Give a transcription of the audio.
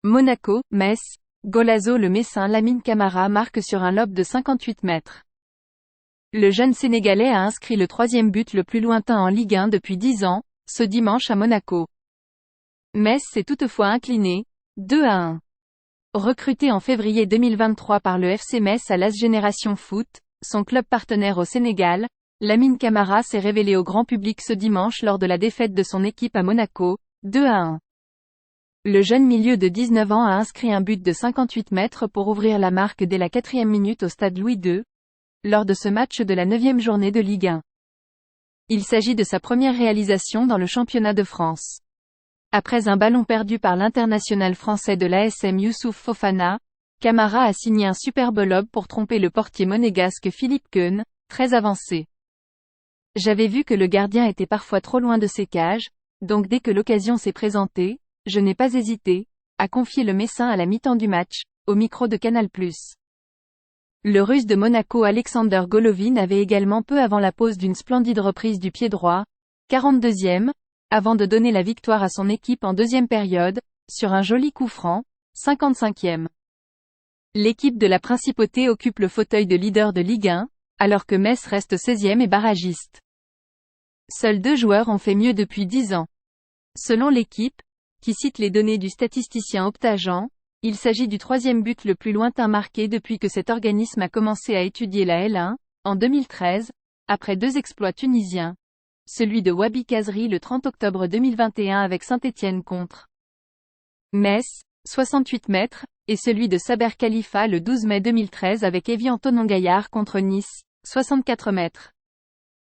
Monaco, Metz, Golazo. Le Messin Lamine Camara marque sur un lob de 58 mètres. Le jeune Sénégalais a inscrit le troisième but le plus lointain en Ligue 1 depuis 10 ans, ce dimanche à Monaco. Metz s'est toutefois incliné, 2-1. Recruté en février 2023 par le FC Metz à l'AS Génération Foot, son club partenaire au Sénégal, Lamine Camara s'est révélé au grand public ce dimanche lors de la défaite de son équipe à Monaco, 2-1. Le jeune milieu de 19 ans a inscrit un but de 58 mètres pour ouvrir la marque dès la 4e minute au stade Louis II, lors de ce match de la 9e journée de Ligue 1. Il s'agit de sa première réalisation dans le championnat de France. Après un ballon perdu par l'international français de l'ASM Youssouf Fofana, Camara a signé un superbe lob pour tromper le portier monégasque Philippe Keun, très avancé. J'avais vu que le gardien était parfois trop loin de ses cages, donc dès que l'occasion s'est présentée, je n'ai pas hésité, a confié le Messin à la mi-temps du match, au micro de Canal+. Le Russe de Monaco Alexander Golovin avait également peu avant la pause d'une splendide reprise du pied droit, 42e, avant de donner la victoire à son équipe en deuxième période, sur un joli coup franc, 55e. L'équipe de la Principauté occupe le fauteuil de leader de Ligue 1, alors que Metz reste 16e et barragiste. Seuls 2 joueurs ont fait mieux depuis 10 ans. Selon l'équipe, qui cite les données du statisticien Optagen, il s'agit du troisième but le plus lointain marqué depuis que cet organisme a commencé à étudier la L1, en 2013, après 2 exploits tunisiens. Celui de Wabi Kazri le 30 octobre 2021 avec Saint-Étienne contre Metz, 68 mètres, et celui de Saber Khalifa le 12 mai 2013 avec Evian Tonon-Gaillard contre Nice, 64 mètres.